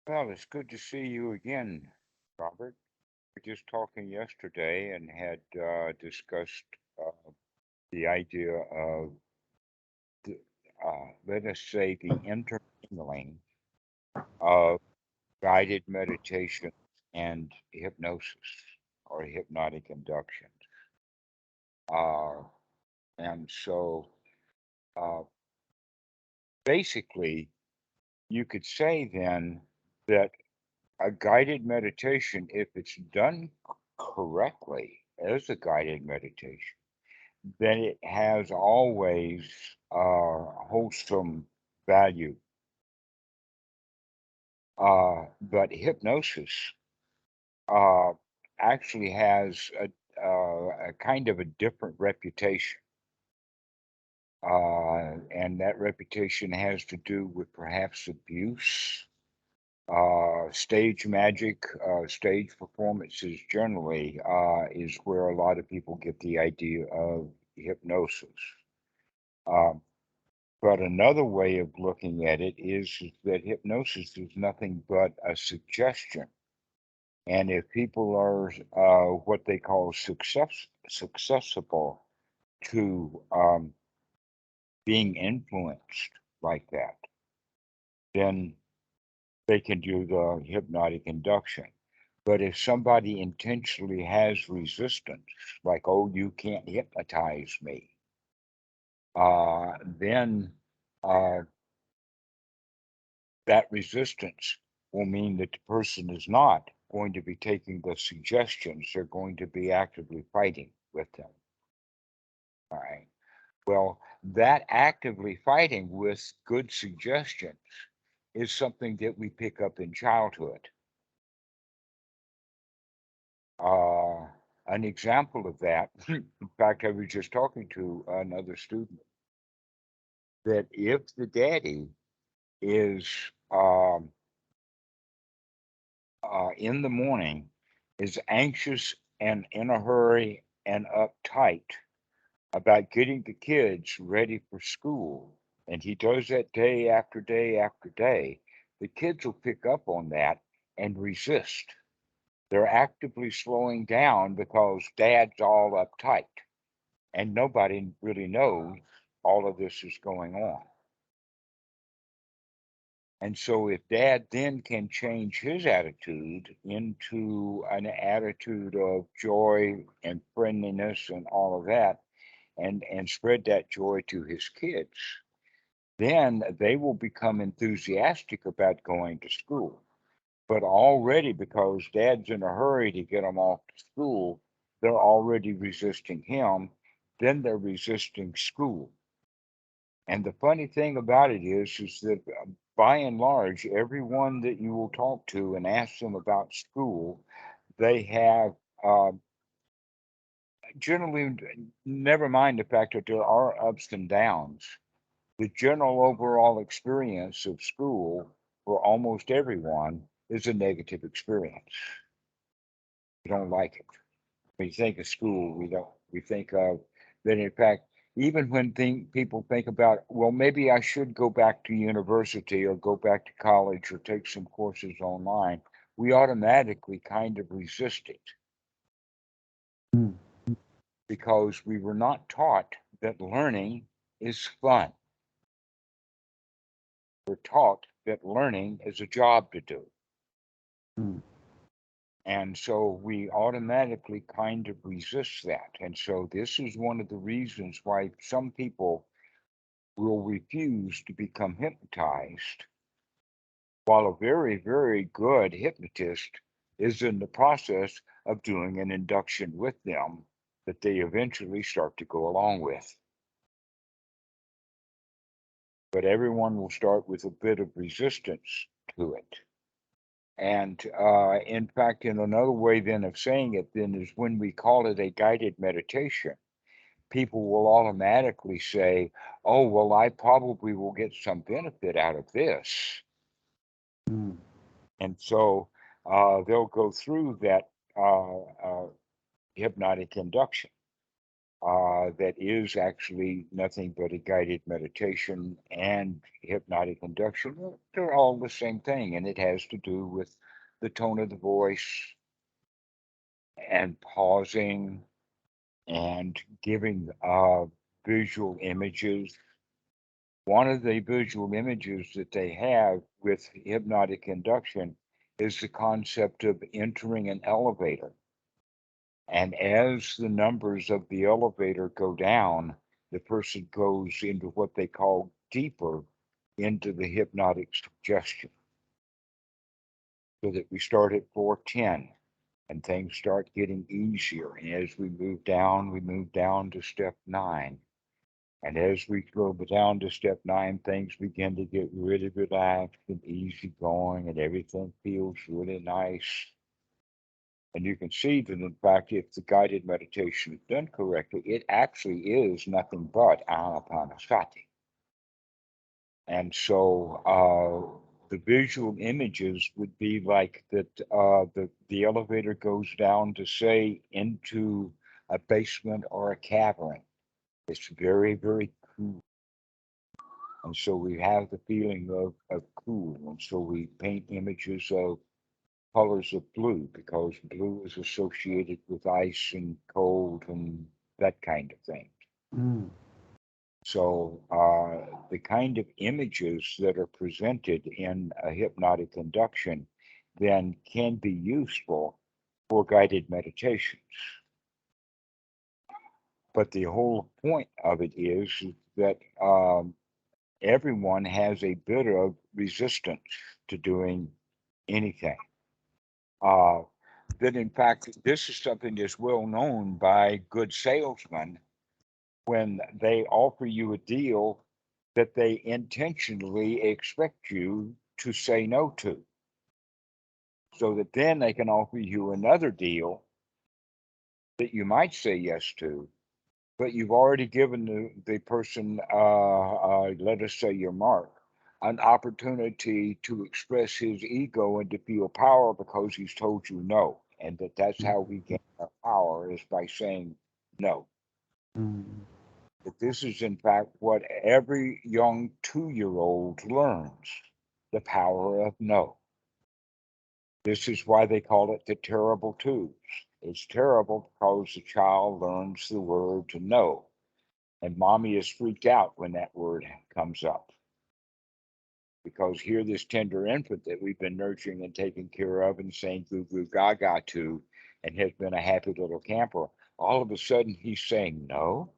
Well, it's good to see you again, Robert. We were just talking yesterday and had discussed uh, the idea of, the, let us say, the intermingling of guided meditation and hypnosis or hypnotic induction. Uh, and so uh, basically, you could say then that a guided meditation, if it's done correctly as a guided meditation, then it has always wholesome value. But hypnosis uh, actually has a kind of a different reputation. And that reputation has to do with perhaps abuse, stage magic, stage performances generally is where a lot of people get the idea of hypnosis. Um, but another way of looking at it is that hypnosis is nothing but a suggestion. And if people are what they call successible to being influenced like that, then they can do the hypnotic induction. But if somebody intentionally has resistance, like, oh, you can't hypnotize me, then uh, that resistance will mean that the person is not going to be taking the suggestions. They're going to be actively fighting with them. All right. Well, that actively fighting with good suggestions is something that we pick up in childhood. Uh, an example of that, in fact, I was just talking to another student that if the daddy is um, in the morning, is anxious and in a hurry and uptight about getting the kids ready for school, and he does that day after day after day, the kids will pick up on that and resist. They're actively slowing down because dad's all uptight and nobody really knows all of this is going on. And so, if dad then can change his attitude into an attitude of joy and friendliness and all of that, and spread that joy to his kids, then they will become enthusiastic about going to school. But already, because dad's in a hurry to get them off to school, they're already resisting him. Then they're resisting school. And the funny thing about it is that by and large, everyone that you will talk to and ask them about school, they have uh, generally, never mind the fact that there are ups and downs, the general overall experience of school for almost everyone is a negative experience. We don't like it. When you think of school, we don't. We think of that. In fact, even when people think about, well, maybe I should go back to university or go back to college or take some courses online, we automatically kind of resist it Mm. because we were not taught that learning is fun. We're taught that learning is a job to do. Mm. And so we automatically kind of resist that. And so this is one of the reasons why some people will refuse to become hypnotized, while a very, very good hypnotist is in the process of doing an induction with them that they eventually start to go along with. But everyone will start with a bit of resistance to it. And in fact, in another way then of saying it then is when we call it a guided meditation, people will automatically say, oh, well, I probably will get some benefit out of this. Mm. And so they'll go through that hypnotic induction. that is actually nothing but a guided meditation and hypnotic induction. They're all the same thing, and it has to do with the tone of the voice and pausing and giving visual images. One of the visual images that they have with hypnotic induction is the concept of entering an elevator. And as the numbers of the elevator go down, the person goes into what they call deeper into the hypnotic suggestion. So that we start at 410 and things start getting easier. And as we move down to step 9. And as we go down to step 9, things begin to get really relaxed and easy going, and everything feels really nice. And you can see that, in fact, if the guided meditation is done correctly, it actually is nothing but anapanasati. And so the visual images would be like that the elevator goes down to, say, into a basement or a cavern. It's very, very cool. And so we have the feeling of cool. And so we paint images of colors of blue because blue is associated with ice and cold and that kind of thing. Mm. So the kind of images that are presented in a hypnotic induction then can be useful for guided meditations. But the whole point of it is that everyone has a bit of resistance to doing anything. That in fact, this is something that's well known by good salesmen when they offer you a deal that they intentionally expect you to say no to, so that then they can offer you another deal that you might say yes to, but you've already given the person, let us say your mark, an opportunity to express his ego and to feel power because he's told you no. And that's how we gain our power, is by saying no. Mm. But this is, in fact, what every young 2-year-old learns, the power of no. This is why they call it the terrible twos. It's terrible because the child learns the word to no. And mommy is freaked out when that word comes up. Because here, this tender infant that we've been nurturing and taking care of and saying goo goo gaga to, and has been a happy little camper, all of a sudden he's saying no.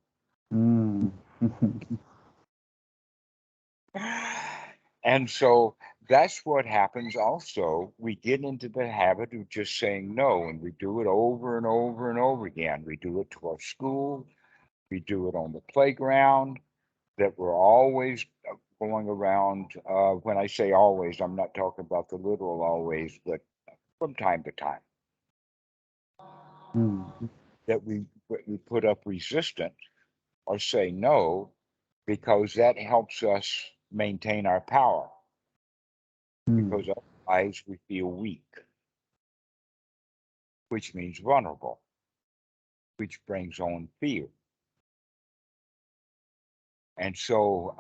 Mm. And so that's what happens also. We get into the habit of just saying no, and we do it over and over and over again. We do it to our school, we do it on the playground, that we're always going around. When I say always, I'm not talking about the literal always, but from time to time, Mm. that we put up resistance or say no, because that helps us maintain our power. Mm. Because otherwise we feel weak, which means vulnerable, which brings on fear. And so,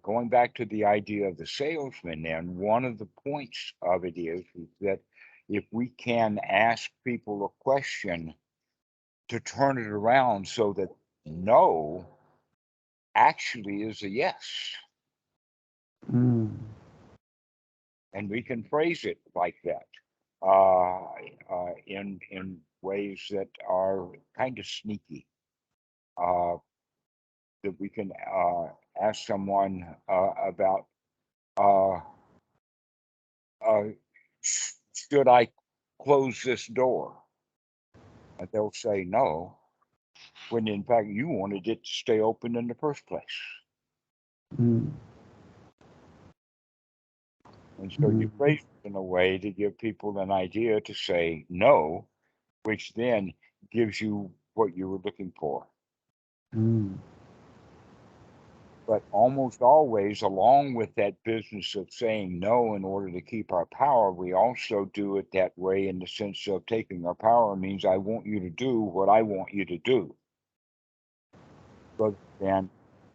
going back to the idea of the salesman, then one of the points of it is that if we can ask people a question to turn it around so that no actually is a yes, Mm. and we can phrase it like that in ways that are kind of sneaky. That we can ask someone about uh, uh, should I close this door? And they'll say no, when in fact you wanted it to stay open in the first place. Mm. And so you phrase it in a way to give people an idea to say no, which then gives you what you were looking for. Mm. But almost always, along with that business of saying no in order to keep our power, we also do it that way in the sense of taking our power means I want you to do what I want you to do. rather than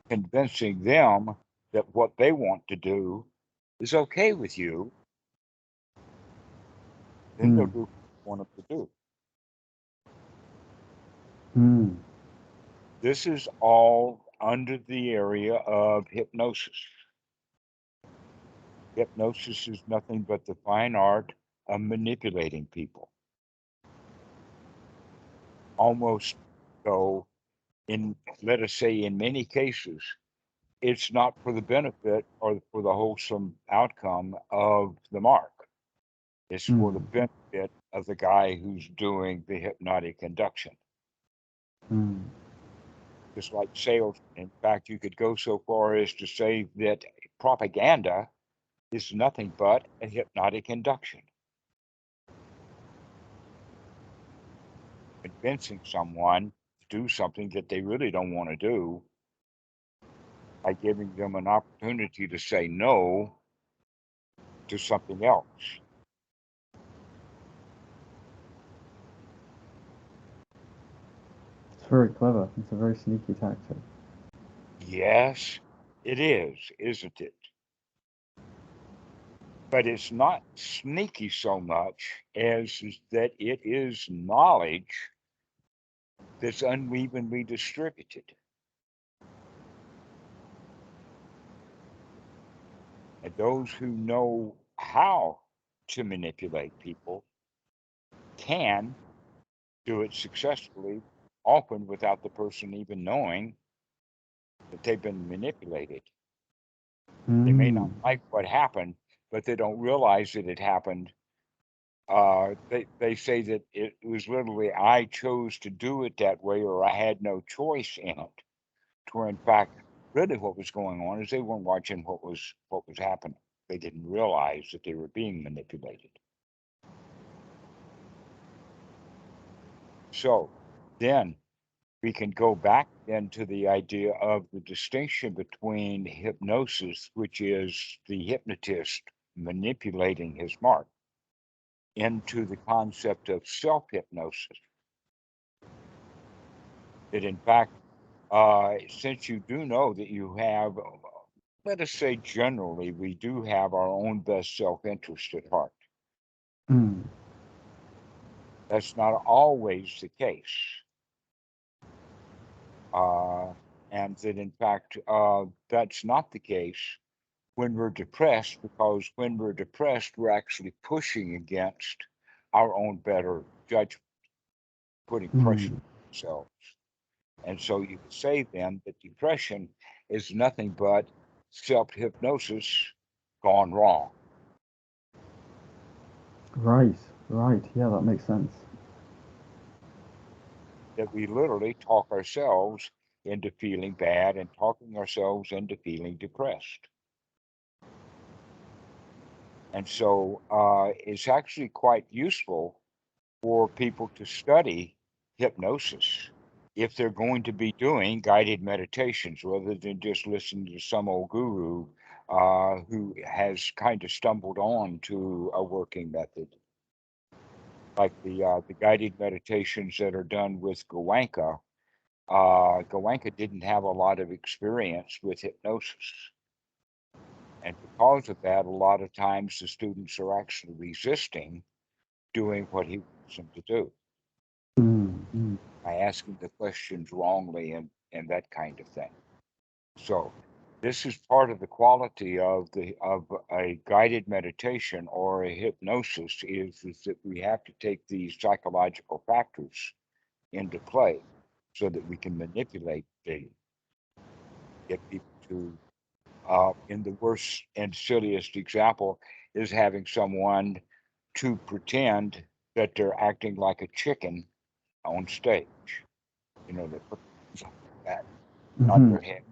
convincing them that what they want to do is okay with you, then they'll do what you want them to do. This is all under the area of hypnosis. Hypnosis is nothing but the fine art of manipulating people. Almost so, let us say, in many cases, it's not for the benefit or for the wholesome outcome of the mark. It's for the benefit of the guy who's doing the hypnotic induction. Just like sales. In fact, you could go so far as to say that propaganda is nothing but a hypnotic induction. Convincing someone to do something that they really don't want to do by giving them an opportunity to say no to something else. It's very clever. It's a very sneaky tactic. Yes, it is, isn't it? But it's not sneaky so much as that it is knowledge that's unevenly distributed. And those who know how to manipulate people can do it successfully, often without the person even knowing that they've been manipulated. They may not like what happened, but they don't realize that it happened. They say that it was literally, I chose to do it that way, or I had no choice in it. Where in fact, really what was going on is they weren't watching what was happening. They didn't realize that they were being manipulated. So then we can go back into the idea of the distinction between hypnosis, which is the hypnotist manipulating his mark, into the concept of self-hypnosis. That in fact, since you do know that you have, let us say generally, we do have our own best self-interest at heart. That's not always the case. And that in fact, that's not the case when we're depressed, because when we're depressed, we're actually pushing against our own better judgment, putting pressure on ourselves. And so you could say then that depression is nothing but self-hypnosis gone wrong. Right. Yeah, that makes sense. That we literally talk ourselves into feeling bad and talking ourselves into feeling depressed. And so it's actually quite useful for people to study hypnosis if they're going to be doing guided meditations, rather than just listening to some old guru who has kind of stumbled on to a working method. Like the guided meditations that are done with Goenka. Goenka didn't have a lot of experience with hypnosis. And because of that, a lot of times the students are actually resisting doing what he wants them to do by asking the questions wrongly and that kind of thing. So this is part of the quality of a guided meditation or a hypnosis is that we have to take these psychological factors into play so that we can manipulate get people to in the worst and silliest example is having someone to pretend that they're acting like a chicken on stage. You know, they put things like that on their head,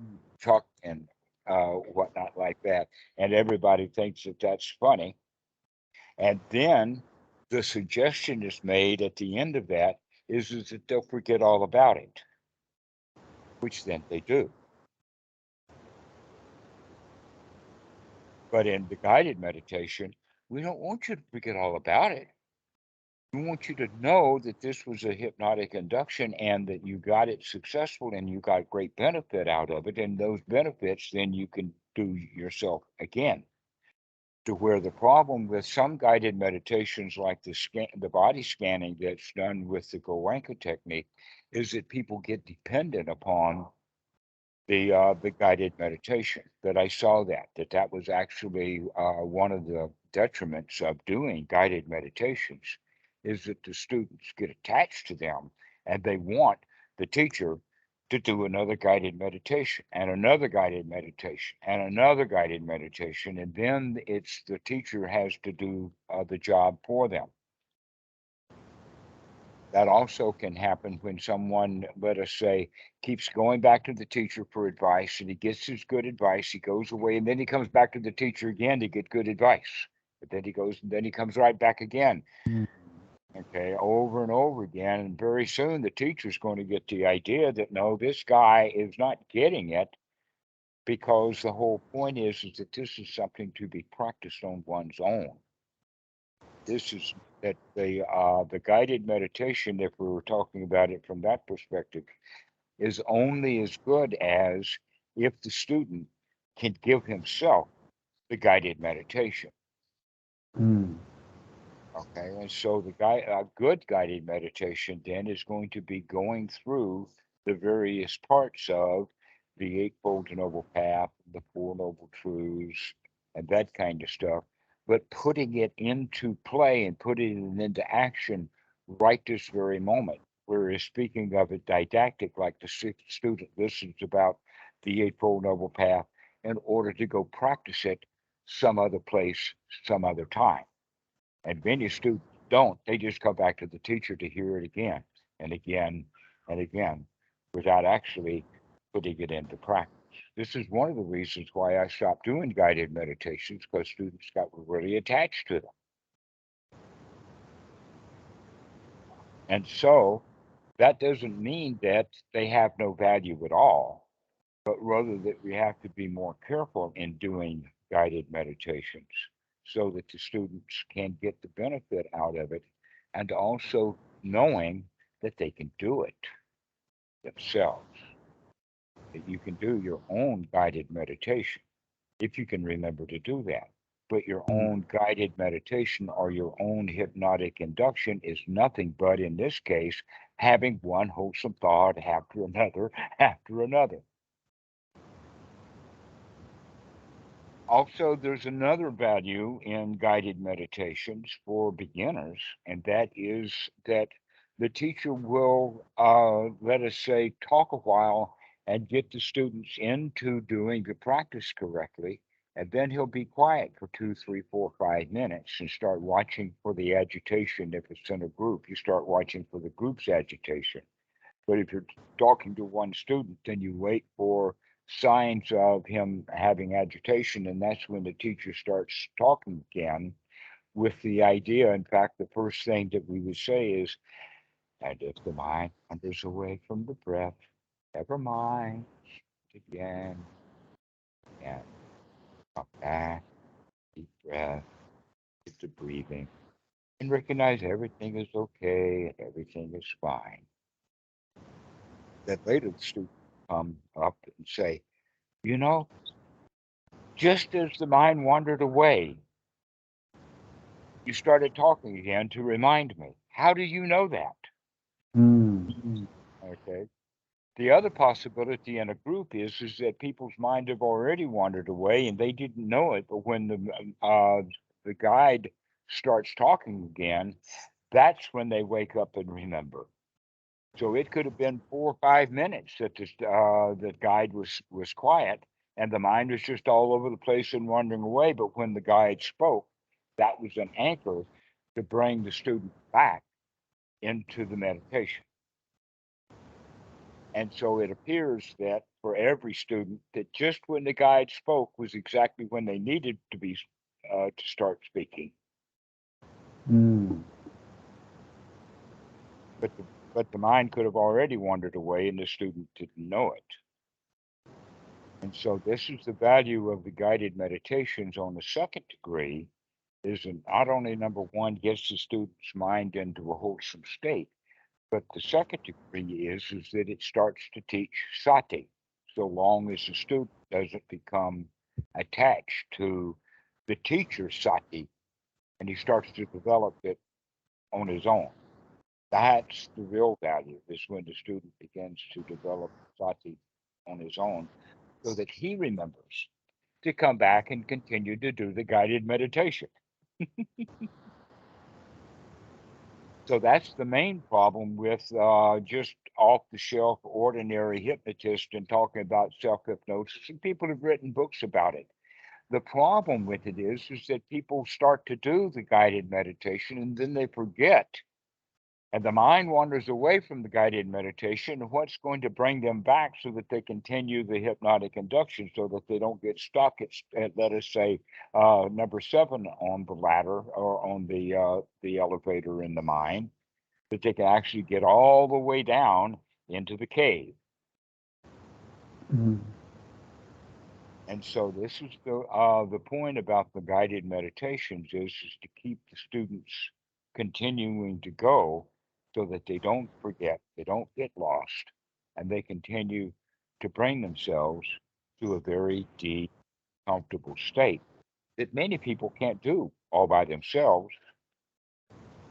chuck and whatnot like that. And everybody thinks that that's funny. And then the suggestion is made at the end of that is that they'll forget all about it, which then they do. But in the guided meditation, we don't want you to forget all about it. We want you to know that this was a hypnotic induction and that you got it successful and you got great benefit out of it. And those benefits, then you can do yourself again. To where the problem with some guided meditations, like the body scanning that's done with the Goenka technique, is that people get dependent upon the guided meditation. That I saw that was actually one of the detriments of doing guided meditations, is that the students get attached to them and they want the teacher to do another guided meditation and another guided meditation and another guided meditation, and then it's the teacher has to do the job for them. That also can happen when someone, let us say, keeps going back to the teacher for advice and he gets his good advice, he goes away, and then he comes back to the teacher again to get good advice. But then he goes, and then he comes right back again. Mm. Okay, over and over again. And very soon the teacher's going to get the idea that no, this guy is not getting it, because the whole point is that this is something to be practiced on one's own. This is that the guided meditation, if we were talking about it from that perspective, is only as good as if the student can give himself the guided meditation. Mm. Okay, and so a good guided meditation then is going to be going through the various parts of the Eightfold Noble Path, the Four Noble Truths, and that kind of stuff, but putting it into play and putting it into action right this very moment. Whereas speaking of it didactic, like the student listens about the Eightfold Noble Path in order to go practice it some other place, some other time. And many students don't. They just come back to the teacher to hear it again and again and again without actually putting it into practice. This is one of the reasons why I stopped doing guided meditations, because students got really attached to them. And so that doesn't mean that they have no value at all, but rather that we have to be more careful in doing guided meditations so that the students can get the benefit out of it, and also knowing that they can do it themselves, that you can do your own guided meditation if you can remember to do that. But your Mm. own guided meditation or your own hypnotic induction is nothing but, in this case, having one wholesome thought after another after another. Also, there's another value in guided meditations for beginners, and that is that the teacher will, let us say, talk a while and get the students into doing the practice correctly. And then he'll be quiet for 2, 3, 4, 5 minutes and start watching for the agitation. If it's in a group, you start watching for the group's agitation. But if you're talking to one student, then you wait for signs of him having agitation, and that's when the teacher starts talking again with the idea. In fact, the first thing that we would say is, and if the mind wanders away from the breath, never mind again and come back, deep breath, get the breathing, and recognize everything is okay and everything is fine. Then later the student come up and say, you know, just as the mind wandered away, you started talking again to remind me. How do you know that? Mm. Okay. The other possibility in a group is that people's mind have already wandered away and they didn't know it. But when the guide starts talking again, that's when they wake up and remember. So it could have been 4 or 5 minutes that the guide was quiet, and the mind was just all over the place and wandering away. But when the guide spoke, that was an anchor to bring the student back into the meditation. And so it appears that for every student, that just when the guide spoke was exactly when they needed to start speaking. Mm. But the mind could have already wandered away, and the student didn't know it. And so this is the value of the guided meditations on the second degree, not only number one gets the student's mind into a wholesome state, but the second degree is that it starts to teach sati, so long as the student doesn't become attached to the teacher's sati, and he starts to develop it on his own. That's the real value, is when the student begins to develop sati on his own, so that he remembers to come back and continue to do the guided meditation. So that's the main problem with just off-the-shelf ordinary hypnotist and talking about self-hypnosis. And people have written books about it. The problem with it is that people start to do the guided meditation and then they forget. And the mind wanders away from the guided meditation. And what's going to bring them back so that they continue the hypnotic induction, so that they don't get stuck at let us say, number 7 on the ladder or on the elevator in the mind, that they can actually get all the way down into the cave. Mm. And so this is the point about the guided meditations is to keep the students continuing to go, so that they don't forget, they don't get lost, and they continue to bring themselves to a very deep, comfortable state that many people can't do all by themselves,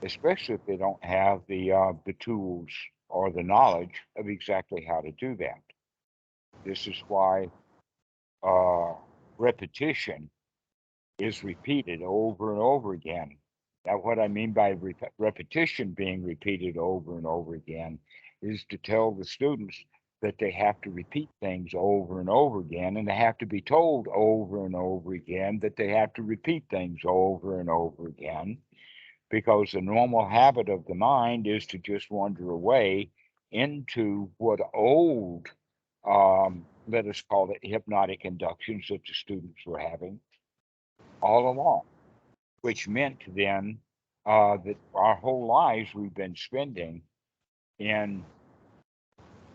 especially if they don't have the tools or the knowledge of exactly how to do that. This is why repetition is repeated over and over again. Now, what I mean by repetition being repeated over and over again is to tell the students that they have to repeat things over and over again, and they have to be told over and over again that they have to repeat things over and over again, because the normal habit of the mind is to just wander away into what old, let us call it hypnotic inductions that the students were having all along, which meant then that our whole lives we've been spending in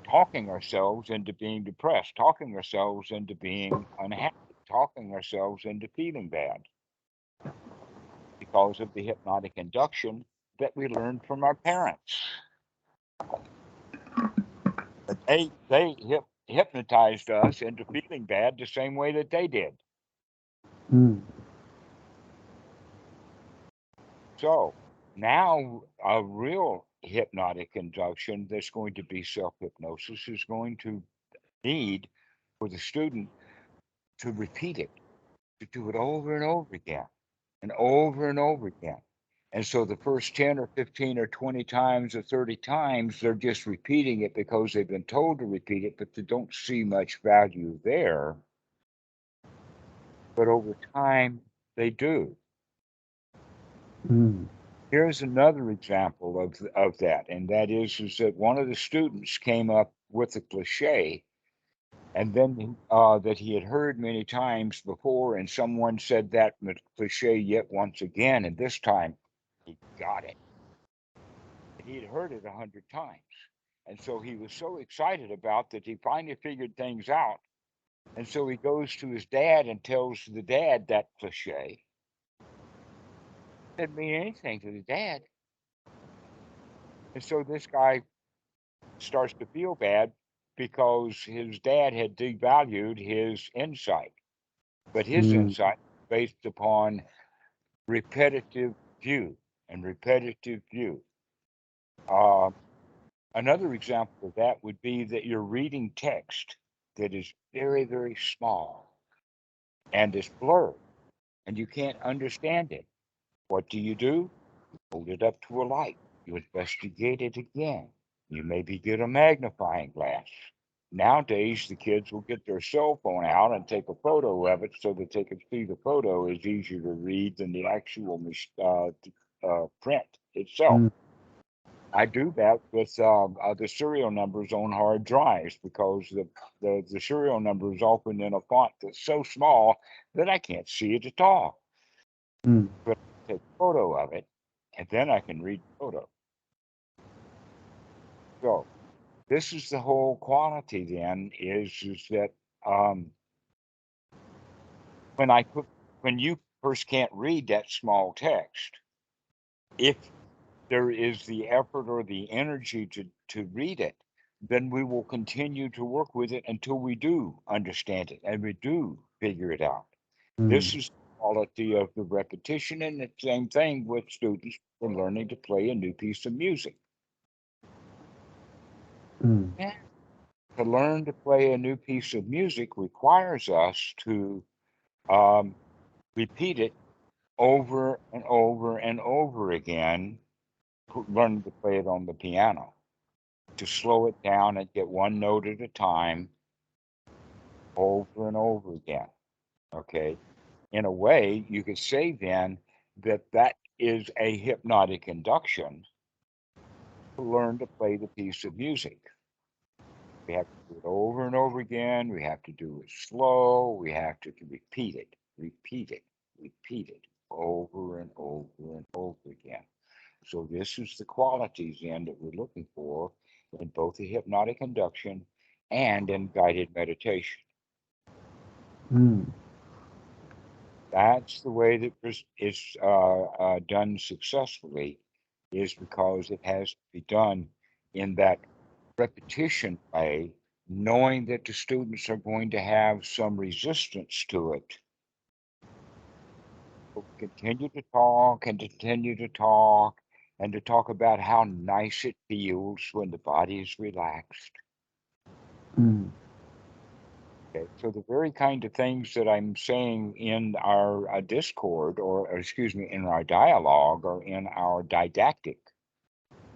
talking ourselves into being depressed, talking ourselves into being unhappy, talking ourselves into feeling bad because of the hypnotic induction that we learned from our parents. But they hypnotized us into feeling bad the same way that they did. Mm. So now a real hypnotic induction that's going to be self-hypnosis is going to need for the student to repeat it, to do it over and over again and over and over again. And so the first 10 or 15 or 20 times or 30 times, they're just repeating it because they've been told to repeat it, but they don't see much value there. But over time, they do. Mm. Here's another example of that, and that is that one of the students came up with a cliche, and then that he had heard many times before, and someone said that cliche yet once again, and this time he got it. And he had heard it 100 times, and so he was so excited about that he finally figured things out, and so he goes to his dad and tells the dad that cliche. Didn't mean anything to the dad, and so this guy starts to feel bad because his dad had devalued his insight, but his Mm. insight based upon repetitive view and repetitive view. Uh, Another example of that would be that you're reading text that is very, very small and it's blurred and you can't understand it. What do? You hold it up to a light. You investigate it again. You maybe get a magnifying glass. Nowadays, the kids will get their cell phone out and take a photo of it so that they can see the photo is easier to read than the actual print itself. Mm. I do that with the serial numbers on hard drives because the serial number is often in a font that's so small that I can't see it at all. Mm. But I take a photo of it, and then I can read the photo. So this is the whole quality then is that um, when I put when you person can't read that small text. If there is the effort or the energy to read it, then we will continue to work with it until we do understand it and we do figure it out. This Mm. is the quality of the repetition, and the same thing with students for learning to play a new piece of music. Mm. Yeah. To learn to play a new piece of music requires us to repeat it over and over and over again, learning to play it on the piano, to slow it down and get one note at a time over and over again. Okay. In a way, you could say then that that is a hypnotic induction to learn to play the piece of music. We have to do it over and over again. We have to do it slow. We have to repeat it, repeat it over and over and over again. So this is the qualities then that we're looking for in both the hypnotic induction and in guided meditation. Mm. That's the way that this is done successfully, is because it has to be done in that repetition way, knowing that the students are going to have some resistance to it. But we continue to talk and continue to talk and to talk about how nice it feels when the body is relaxed. Mm. Okay, so the very kind of things that I'm saying in our discord, or excuse me, in our dialogue or in our didactic,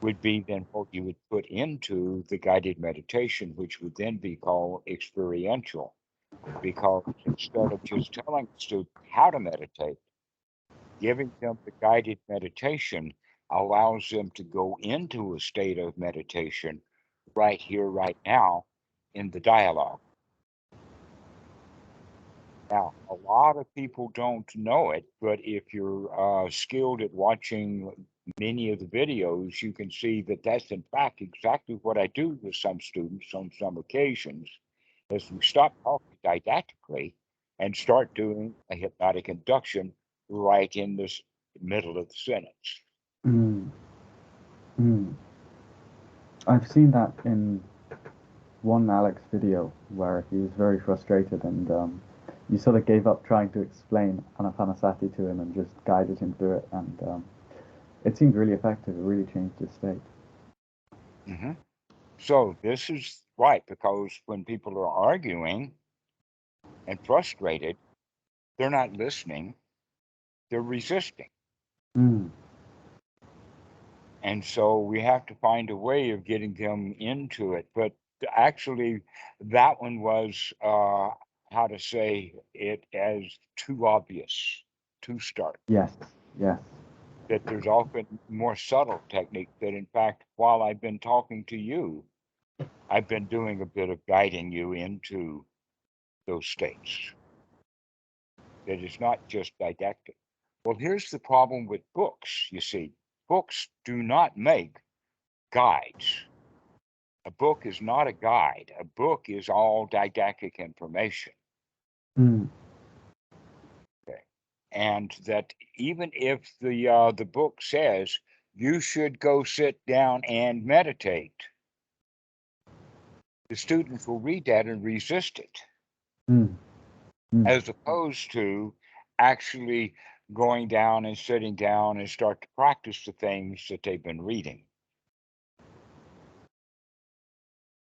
would be then what you would put into the guided meditation, which would then be called experiential. Because instead of just telling the student how to meditate, giving them the guided meditation allows them to go into a state of meditation right here, right now, in the dialogue. Now, a lot of people don't know it, but if you're skilled at watching many of the videos, you can see that that's in fact exactly what I do with some students on some occasions, is we stop talking didactically and start doing a hypnotic induction right in the middle of the sentence. Mm. Mm. I've seen that in one Alex video where he was very frustrated and you sort of gave up trying to explain anapanasati to him and just guided him through it, and it seemed really effective. It really changed his state. hmm So this is right, because when people are arguing and frustrated, they're not listening, they're resisting. Mm. And so we have to find a way of getting them into it. But actually, that one was, how to say it, as too obvious to start. Yes, yes. That there's often more subtle technique that, in fact, while I've been talking to you, I've been doing a bit of guiding you into those states. That it's not just didactic. Well, here's the problem with books. You see, books do not make guides. A book is not a guide. A book is all didactic information. Mm. Okay. And that even if the book says you should go sit down and meditate, the students will read that and resist it, Mm. Mm. as opposed to actually going down and sitting down and start to practice the things that they've been reading.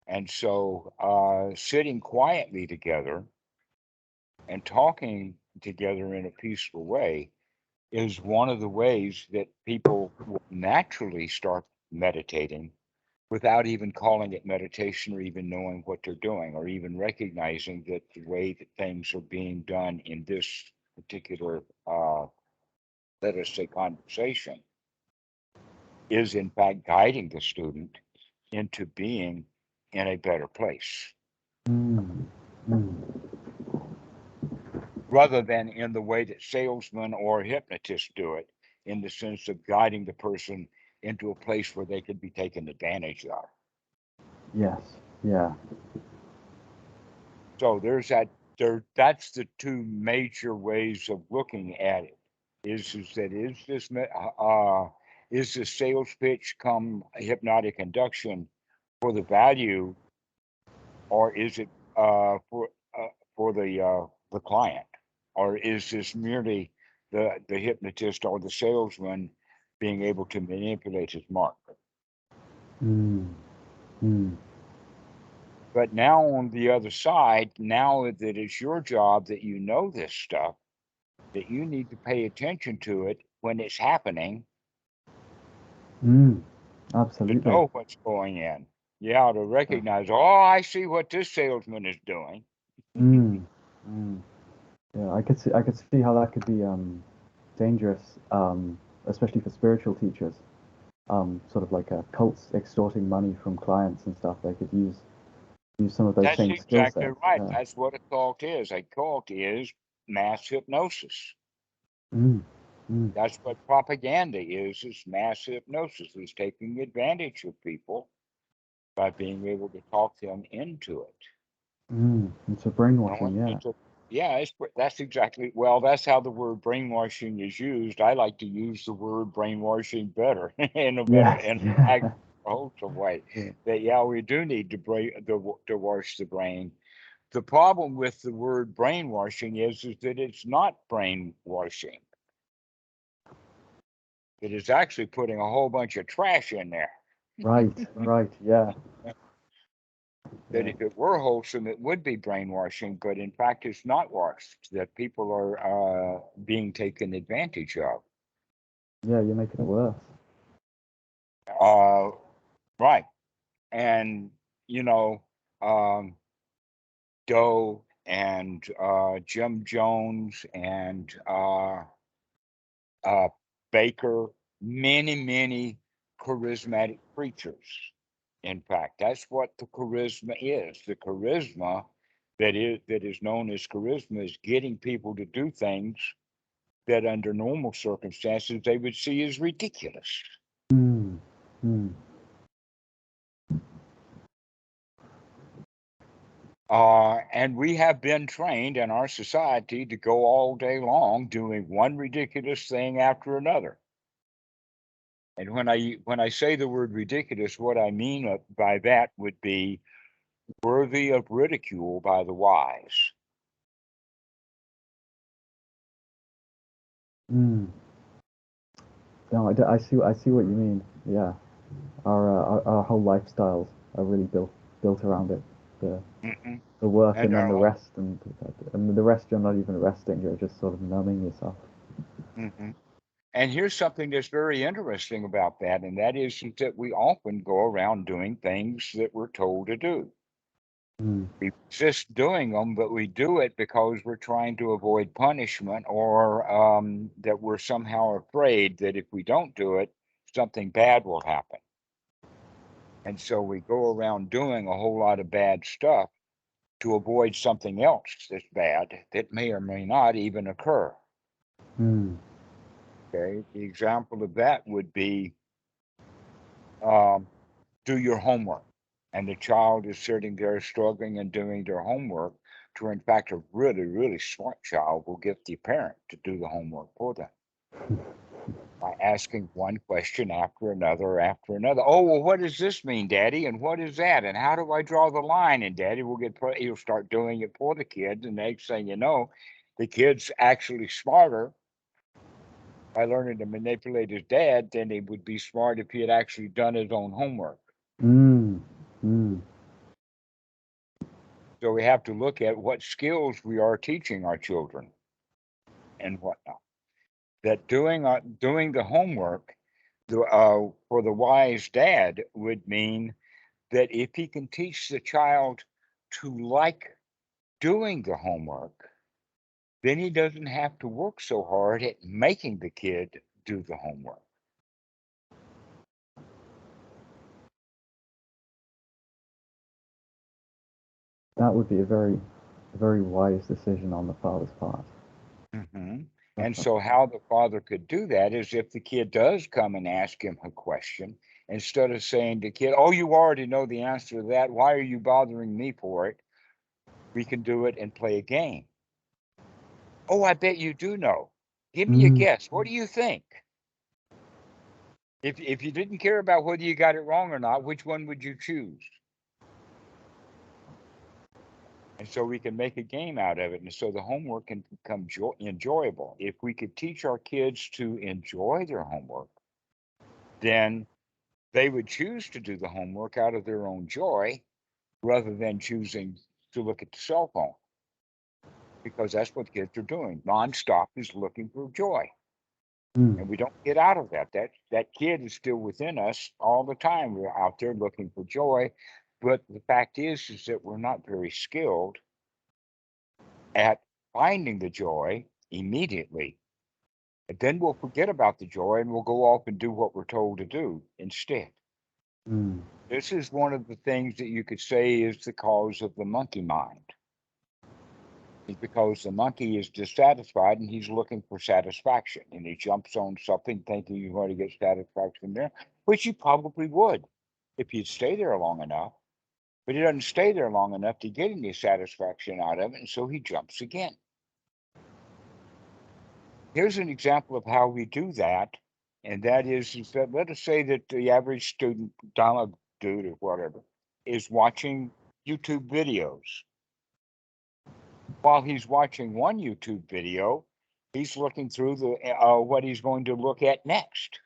And so sitting quietly together and talking together in a peaceful way is one of the ways that people will naturally start meditating without even calling it meditation or even knowing what they're doing or even recognizing that the way that things are being done in this particular, let us say, conversation is in fact guiding the student into being in a better place, Mm. Mm. rather than in the way that salesmen or hypnotists do it, in the sense of guiding the person into a place where they could be taken advantage of. Yes, yeah. So there's that that's the two major ways of looking at it. Is the sales pitch come hypnotic induction for the value, or is it for the client, or is this merely the hypnotist or the salesman being able to manipulate his market? Mm. Mm. But now on the other side, now that it's your job, that you know this stuff, that you need to pay attention to it when it's happening, Mm. to Absolutely. know what's going in. Yeah, to recognize, oh, I see what this salesman is doing. Mm. Mm. Yeah, I could see how that could be dangerous, especially for spiritual teachers. Sort of like cults extorting money from clients and stuff. They could use some of those That's same skill exactly sets. right. Yeah. That's what a cult is. A cult is mass hypnosis. Mm. Mm. That's what propaganda is mass hypnosis, is taking advantage of people by being able to talk them into it. Mm. It's a And when brainwashing. Yeah. yeah, that's exactly, well, that's how the word brainwashing is used. I like to use the word brainwashing better in a better Yes. and Yeah. wholesome way. Yeah. That yeah, we do need to wash the brain. The problem with the word brainwashing is that it's not brainwashing. It is actually putting a whole bunch of trash in there. Right. Right. Yeah. That Yeah. if it were wholesome, it would be brainwashing, but in fact, it's not washed. That people are being taken advantage of. Yeah. You're making it worse. Uh, right. And, you know, um, Doe and Jim Jones and uh, Baker, many charismatic preachers. In fact, that's what the charisma is. The charisma that is known as charisma is getting people to do things that under normal circumstances they would see as ridiculous. Mm. Mm. And we have been trained in our society to go all day long doing one ridiculous thing after another. And when I say the word ridiculous, what I mean by that would be worthy of ridicule by the wise. Mm. No, I see what you mean. Yeah. Our whole lifestyles are really built around it. The Hmm. the work And and then our the rest, and the rest you're not even resting. You're just sort of numbing yourself. hmm And here's something that's very interesting about that, and that is that we often go around doing things that we're told to do. Mm. We resist doing them, but we do it because we're trying to avoid punishment, or that we're somehow afraid that if we don't do it, something bad will happen. And so we go around doing a whole lot of bad stuff to avoid something else that's bad that may or may not even occur. Mm. Okay. The example of that would be um, do your homework. And the child is sitting there struggling and doing their homework, to where, in fact, a really smart child will get the parent to do the homework for them by asking one question after another. Oh, well, what does this mean, Daddy? And what is that? And how do I draw the line? And Daddy he'll start doing it for the kids. And next thing you know, the kid's actually smarter by learning to manipulate his dad than he would be smart if he had actually done his own homework. Mm. Mm. So we have to look at what skills we are teaching our children and whatnot. That doing the homework for the wise dad would mean that if he can teach the child to like doing the homework, then he doesn't have to work so hard at making the kid do the homework. That would be a very wise decision on the father's part. Hmm. And Definitely. so, how the father could do that is if the kid does come and ask him a question, instead of saying to the kid, "Oh, you already know the answer to that. Why are you bothering me for it?" We can do it and play a game. Oh, I bet you do know. Give me a Mm. guess. What do you think? If you didn't care about whether you got it wrong or not, which one would you choose? And so we can make a game out of it. And so the homework can become enjoyable. If we could teach our kids to enjoy their homework, then they would choose to do the homework out of their own joy rather than choosing to look at the cell phone, because that's what kids are doing. Nonstop is looking for joy. Mm. And we don't get out of that. That kid is still within us all the time. We're out there looking for joy. But the fact is that we're not very skilled at finding the joy immediately. And then we'll forget about the joy and we'll go off and do what we're told to do instead. Mm. This is one of the things that you could say is the cause of the monkey mind. It's because the monkey is dissatisfied and he's looking for satisfaction. And he jumps on something thinking you're going to get satisfaction there, which you probably would if you'd stay there long enough. But he doesn't stay there long enough to get any satisfaction out of it, and so he jumps again. Here's an example of how we do that, and that is that let us say that the average student, Dhamma dude or whatever, is watching YouTube videos. While he's watching one YouTube video, he's looking through the what he's going to look at next.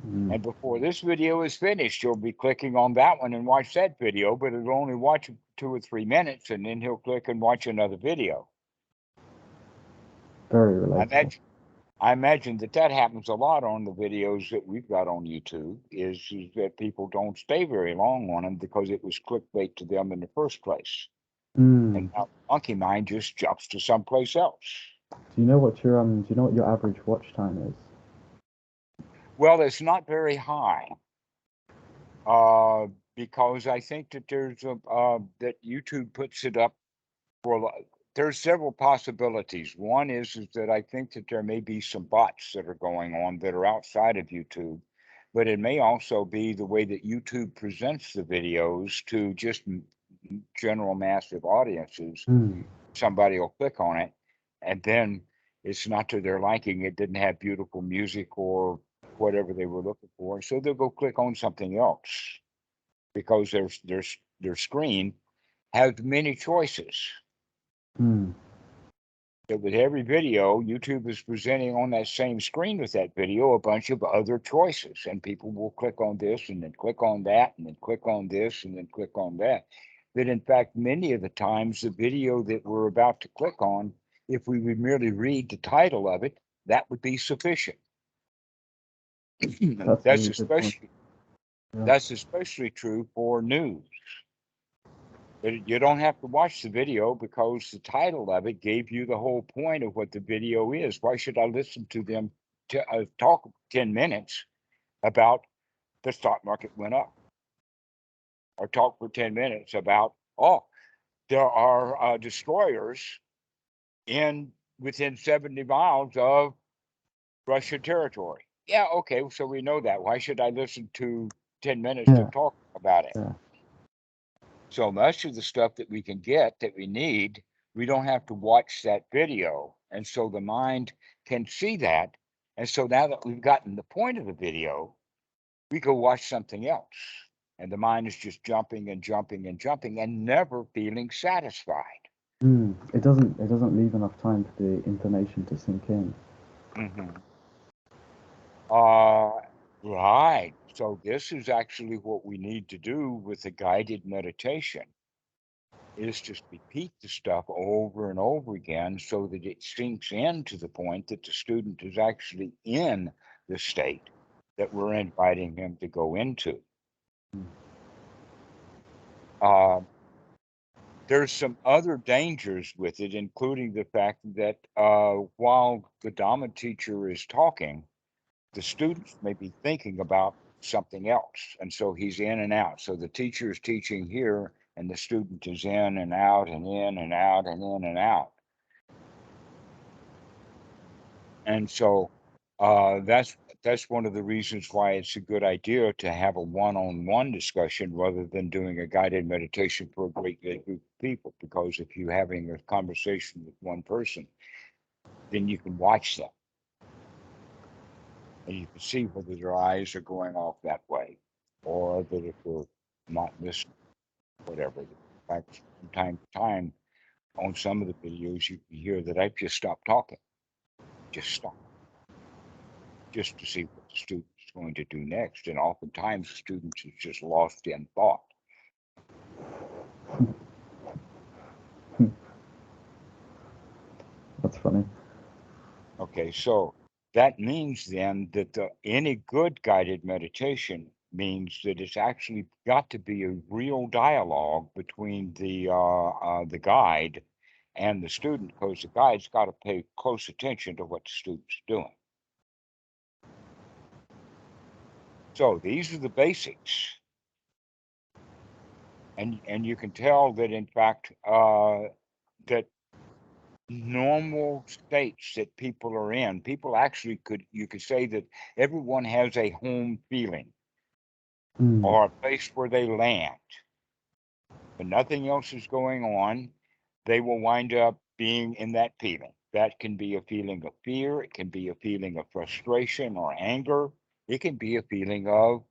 Mm. And before this video is finished, you'll be clicking on that one and watch that video, but it'll only watch 2 or 3 minutes, and then he'll click and watch another video. Very relatable. I imagine that happens a lot on the videos that we've got on YouTube, is that people don't stay very long on them because it was clickbait to them in the first place. Mm. And now monkey mind just jumps to someplace else. Do you know what your average watch time is? Well, it's not very high, because I think that that YouTube puts it up for. There's several possibilities. One is that I think that there may be some bots that are going on that are outside of YouTube, but it may also be the way that YouTube presents the videos to just general massive audiences. Mm. Somebody will click on it, and then it's not to their liking. It didn't have beautiful music or whatever they were looking for, so they'll go click on something else because their screen has many choices. Mm. So with every video, YouTube is presenting on that same screen with that video a bunch of other choices, and people will click on this and then click on that and then click on this and then click on that. That in fact, many of the times, the video that we're about to click on, if we would merely read the title of it, that would be sufficient. That's a really good point. Yeah. That's especially true for news. You don't have to watch the video because the title of it gave you the whole point of what the video is. Why should I listen to them talk 10 minutes about the stock market went up, or talk for 10 minutes about, oh, there are destroyers within 70 miles of Russia territory? Yeah, okay, so we know that. Why should I listen to 10 minutes to Yeah. talk about it? Yeah. So much of the stuff that we can get that we need, we don't have to watch that video. And so the mind can see that. And so now that we've gotten the point of the video, we go watch something else. And the mind is just jumping and jumping and jumping and never feeling satisfied. Mm. It doesn't leave enough time for the information to sink in. Mm-hmm. Right. So this is actually what we need to do with the guided meditation, is just repeat the stuff over and over again so that it sinks in to the point that the student is actually in the state that we're inviting him to go into. There's some other dangers with it, including the fact that while the Dhamma teacher is talking, the students may be thinking about something else. And so he's in and out. So the teacher is teaching here, and the student is in and out and in and out and in and out. And so that's one of the reasons why it's a good idea to have a one-on-one discussion rather than doing a guided meditation for a great big group of people, because if you're having a conversation with one person, then you can watch them and you can see whether their eyes are going off that way or that if they're not listening, whatever. In fact, from time to time on some of the videos, you can hear that I've just stopped talking, just stop, just to see what the student is going to do next. And oftentimes, the student is just lost in thought. That's funny. Okay, so that means then that any good guided meditation means that it's actually got to be a real dialogue between the guide and the student, because the guide's got to pay close attention to what the student's doing. So these are the basics, and you can tell that in fact that normal states that people are in, people actually you could say that everyone has a home feeling or a place where they land. When nothing else is going on, they will wind up being in that feeling. That can be a feeling of fear, it can be a feeling of frustration or anger, it can be a feeling of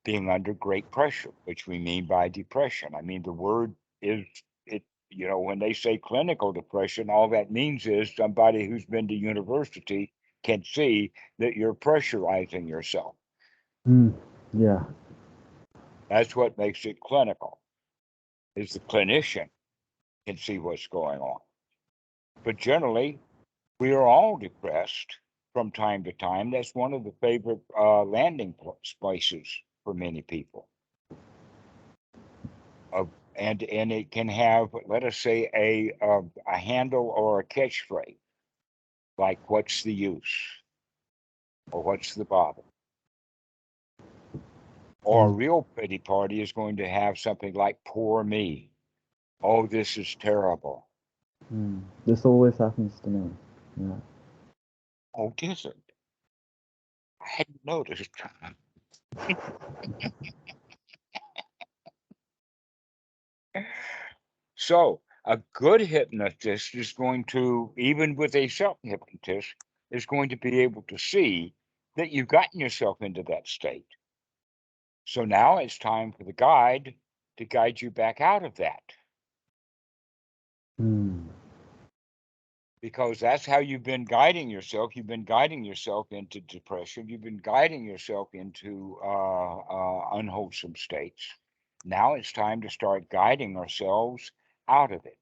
being under great pressure, which we mean by depression. I mean, the word is it, when they say clinical depression, all that means is somebody who's been to university can see that you're pressurizing yourself. Yeah. That's what makes it clinical, is the clinician can see what's going on. But generally, we are all depressed from time to time. That's one of the favorite landing places for many people. And it can have, let us say, a handle or a catchphrase, like "What's the use?" or "What's the bother?" Or a real pity party is going to have something like "Poor me." "Oh, this is terrible." This always happens to me. Yeah. "Oh, does it? I hadn't noticed." So a good hypnotist is going to, even with a self-hypnotist, is going to be able to see that you've gotten yourself into that state. So now it's time for the guide to guide you back out of that. Because that's how you've been guiding yourself. You've been guiding yourself into depression. You've been guiding yourself into unwholesome states. Now it's time to start guiding ourselves out of it.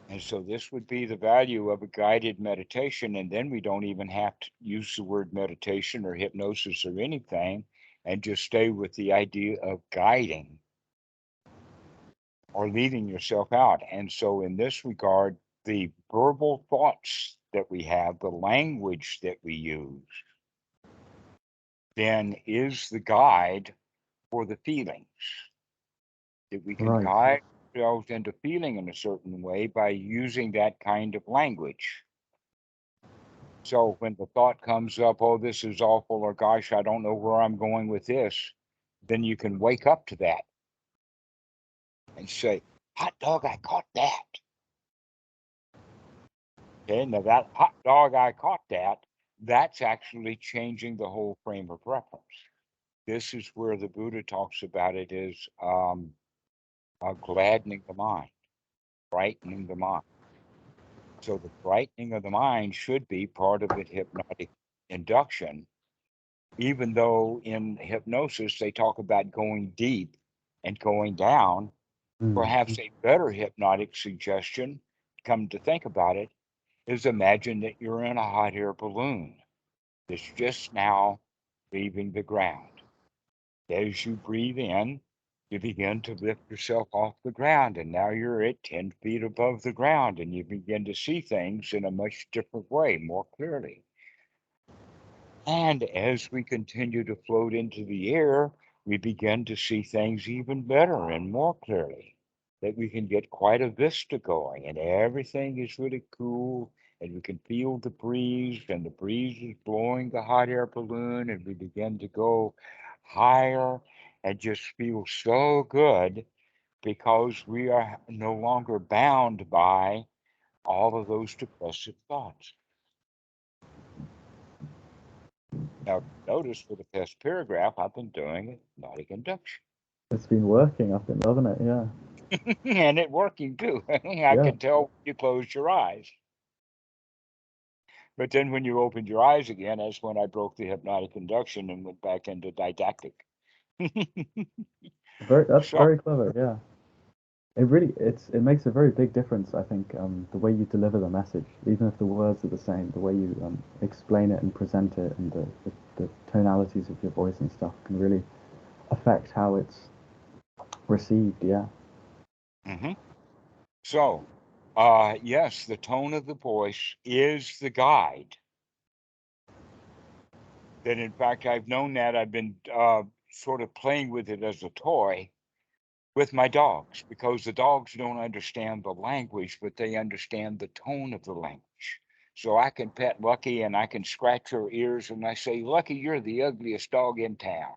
And so this would be the value of a guided meditation. And then we don't even have to use the word meditation or hypnosis or anything, and just stay with the idea of guiding or leading yourself out. And so in this regard, the verbal thoughts that we have, the language that we use, then is the guide for the feelings. That we can guide ourselves into feeling in a certain way by using that kind of language. So when the thought comes up, "Oh, this is awful," or "Gosh, I don't know where I'm going with this," then you can wake up to that and say, "Hot dog, I caught that." Okay, now that "hot dog, I caught that," that's actually changing the whole frame of reference. This is where the Buddha talks about it is gladdening the mind, brightening the mind. So the brightening of the mind should be part of the hypnotic induction, even though in hypnosis they talk about going deep and going down. Perhaps a better hypnotic suggestion, come to think about it, is imagine that you're in a hot air balloon that's just now leaving the ground. As you breathe in, you begin to lift yourself off the ground, and now you're at 10 feet above the ground, and you begin to see things in a much different way, more clearly. And as we continue to float into the air, we begin to see things even better and more clearly. That we can get quite a vista going, and everything is really cool, and we can feel the breeze, and the breeze is blowing the hot air balloon, and we begin to go higher and just feel so good because we are no longer bound by all of those depressive thoughts. Now, notice for the past paragraph, I've been doing hypnotic induction. It's been working. I've been loving it. Yeah. And it working too. I Yeah. can tell when you closed your eyes. But then when you opened your eyes again, that's when I broke the hypnotic induction and went back into didactic. That's So, very clever. Yeah. It makes a very big difference, I think, the way you deliver the message, even if the words are the same, the way you explain it and present it, and the tonalities of your voice and stuff can really affect how it's received. Yeah. mhm. So, yes, the tone of the voice is the guide. That in fact, I've known that I've been sort of playing with it as a toy with my dogs, because the dogs don't understand the language, but they understand the tone of the language. So I can pet Lucky and I can scratch her ears and I say, Lucky, you're the ugliest dog in town.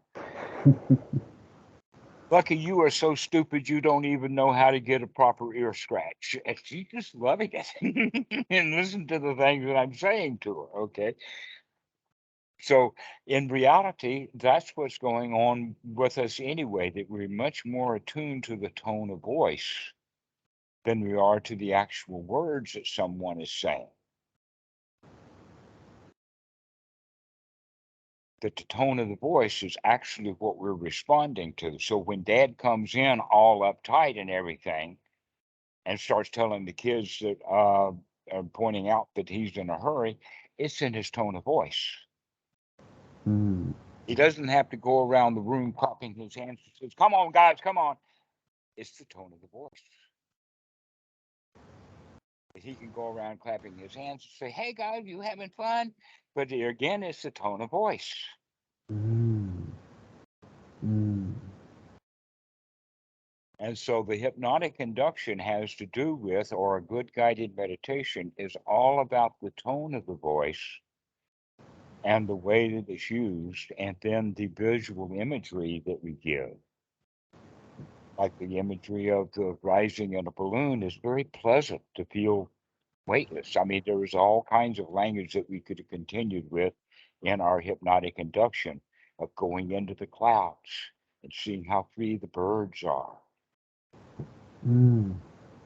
Lucky, you are so stupid you don't even know how to get a proper ear scratch. And she's just loving it and listen to the things that I'm saying to her. Okay. So in reality, that's what's going on with us anyway, that we're much more attuned to the tone of voice than we are to the actual words that someone is saying. That the tone of the voice is actually what we're responding to. So when dad comes in all uptight and everything and starts telling the kids that pointing out that he's in a hurry, it's in his tone of voice. Mm. He doesn't have to go around the room clapping his hands and says, come on, guys, come on. It's the tone of the voice. He can go around clapping his hands and say, hey, guys, you having fun? But again, it's the tone of voice. Mm. Mm. And so the hypnotic induction has to do with, or a good guided meditation is all about the tone of the voice and the way that it's used, and then the visual imagery that we give. Like the imagery of the rising in a balloon is very pleasant to feel weightless. I mean, there was all kinds of language that we could have continued with in our hypnotic induction of going into the clouds and seeing how free the birds are Mm.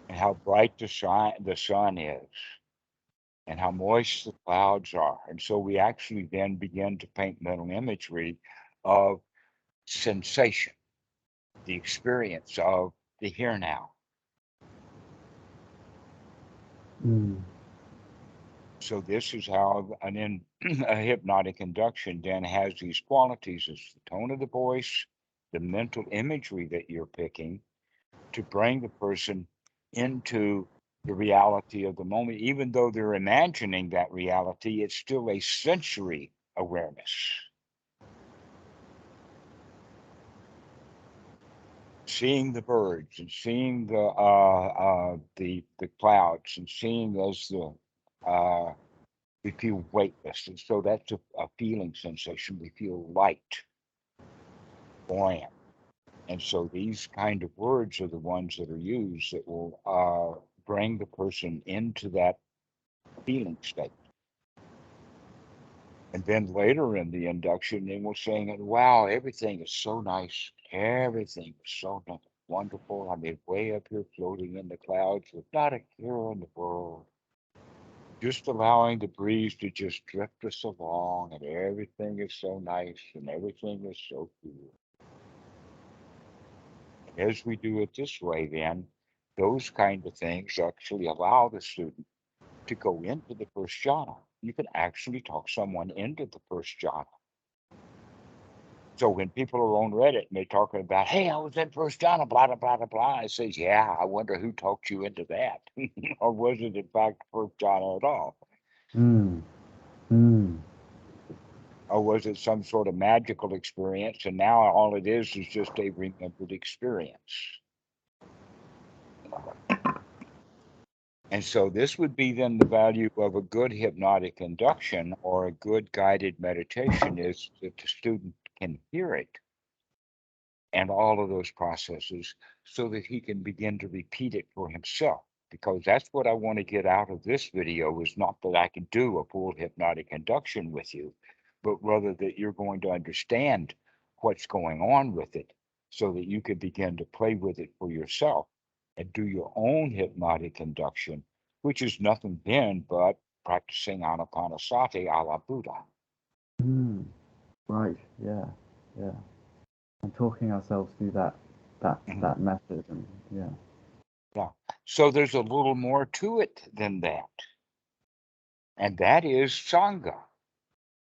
and how bright the sun is and how moist the clouds are. And so we actually then begin to paint mental imagery of sensation, the experience of the here now. Mm. So this is how a hypnotic induction then has these qualities: it's the tone of the voice, the mental imagery that you're picking to bring the person into the reality of the moment. Even though they're imagining that reality, it's still a sensory awareness. Seeing the birds and seeing the clouds and seeing as the we feel weightless, and so that's a feeling sensation. We feel light, buoyant, and so these kind of words are the ones that are used that will bring the person into that feeling state. And then later in the induction, they will saying, "Wow, everything is so nice. Everything is so wonderful. I mean, way up here, floating in the clouds, with not a care in the world." Just allowing the breeze to just drift us along, and everything is so nice and everything is so cool. And as we do it this way, then those kind of things actually allow the student to go into the first jhana. You can actually talk someone into the first jhana. So when people are on Reddit and they're talking about, hey, I was in first jhana, blah, blah, blah, blah, blah, I says, yeah, I wonder who talked you into that. Or was it in fact first jhana at all? Mm. Mm. Or was it some sort of magical experience? And now all it is just a remembered experience. And so this would be then the value of a good hypnotic induction or a good guided meditation is that the student can hear it and all of those processes so that he can begin to repeat it for himself. Because that's what I want to get out of this video, is not that I can do a full hypnotic induction with you, but rather that you're going to understand what's going on with it so that you can begin to play with it for yourself and do your own hypnotic induction, which is nothing then but practicing anapanasati a la Buddha. Mm. Right. Yeah. Yeah. And talking ourselves through that method, and yeah. Yeah. So there's a little more to it than that. And that is Sangha.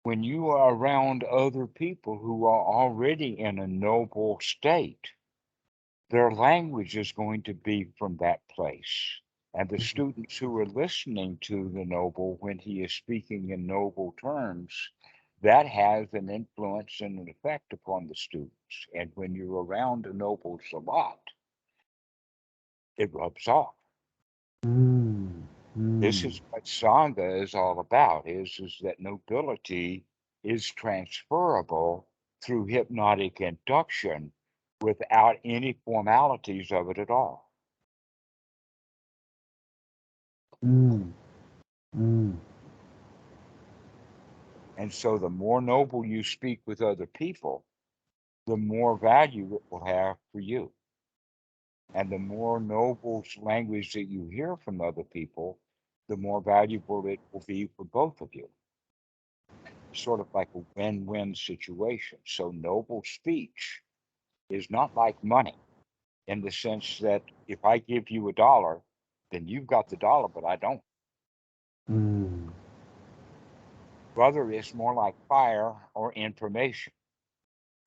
When you are around other people who are already in a noble state, their language is going to be from that place. And the students who are listening to the noble when he is speaking in noble terms, that has an influence and an effect upon the students. And when you're around a noble a it rubs off. Mm. This Mm. is what Sangha is all about, is that nobility is transferable through hypnotic induction without any formalities of it at all. Mm. Mm. And so the more noble you speak with other people, the more value it will have for you. And the more noble language that you hear from other people, the more valuable it will be for both of you. Sort of like a win-win situation. So noble speech is not like money, in the sense that if I give you $1, then you've got the dollar, but I don't. Mm. Rather, it's more like fire or information.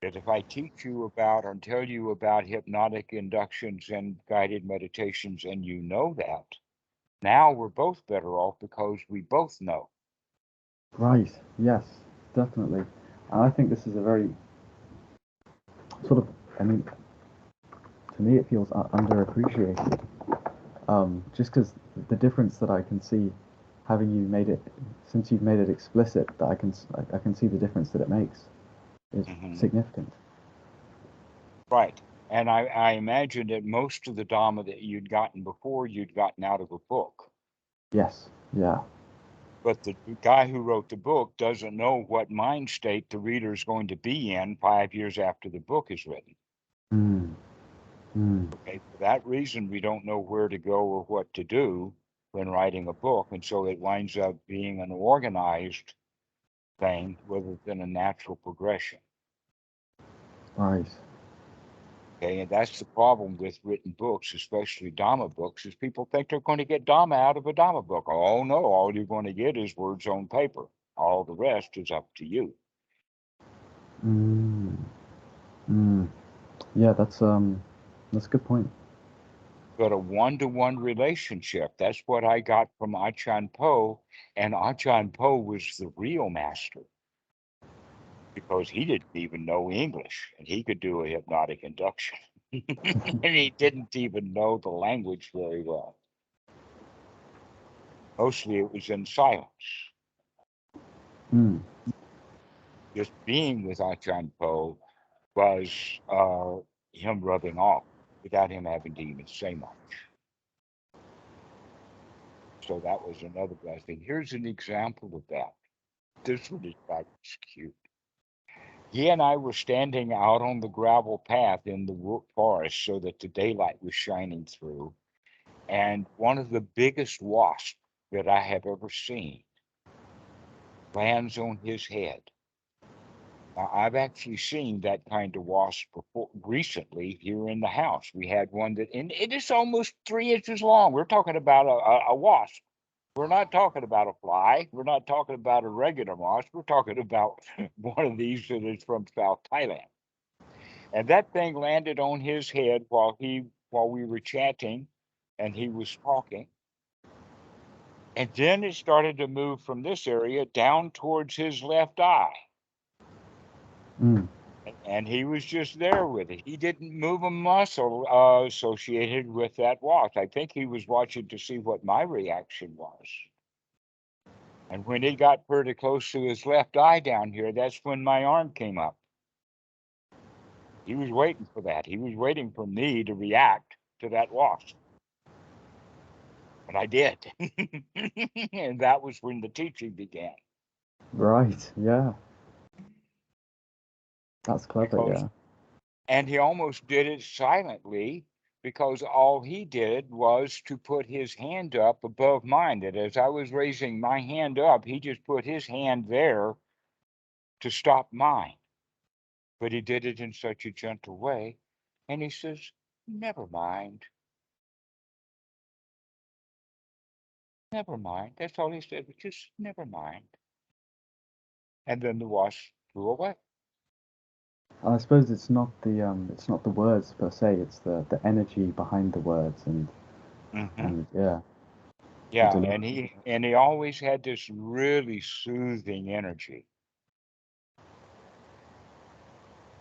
That if I teach you about or tell you about hypnotic inductions and guided meditations, and you know that, now we're both better off because we both know. Right. Yes. Definitely. And I think this is a very sort of. I mean, to me, it feels underappreciated. Just because the difference that I can see, having you made it, since you've made it explicit, that I can see the difference that it makes is Mhm. significant. Right. And I imagine that most of the Dhamma that you'd gotten before, you'd gotten out of a book. Yes. Yeah. But the guy who wrote the book doesn't know what mind state the reader's going to be in 5 years after the book is written. Mm. Mm. Okay. For that reason, we don't know where to go or what to do when writing a book. And so it winds up being an organized thing rather than a natural progression. Right. Okay, and that's the problem with written books, especially Dhamma books, is people think they're going to get Dhamma out of a Dhamma book. Oh no, all you're going to get is words on paper. All the rest is up to you. Mm. Mm. Yeah. That's a good point. But a one-to-one relationship, that's what I got from Achan Po, and Achan Po was the real master because he didn't even know English and he could do a hypnotic induction. And he didn't even know the language very well. Mostly it was in silence. Mm. Just being with Achan Po was him rubbing off without him having to even say much. So that was another blessing. Here's an example of that. This one is cute. He and I were standing out on the gravel path in the forest so that the daylight was shining through. And one of the biggest wasps that I have ever seen lands on his head. Now, I've actually seen that kind of wasp before recently here in the house. We had one that, and it is almost 3 inches long. We're talking about a wasp. We're not talking about a fly. We're not talking about a regular wasp. We're talking about one of these that is from South Thailand. And that thing landed on his head while we were chatting and he was talking. And then it started to move from this area down towards his left eye. Mm. And he was just there with it. He didn't move a muscle associated with that watch. I think he was watching to see what my reaction was. And when it got pretty close to his left eye down here, that's when my arm came up. He was waiting for that. He was waiting for me to react to that loss. But I did. And that was when the teaching began. Right, yeah. That's clever, Because, yeah. and he almost did it silently, because all he did was to put his hand up above mine. That as I was raising my hand up, he just put his hand there to stop mine. But he did it in such a gentle way. And he says, never mind. Never mind. That's all he said, just never mind. And then the wash flew away. I suppose it's not the words per se, it's the energy behind the words Hmm. and yeah, the Yeah, delivery. and he always had this really soothing energy.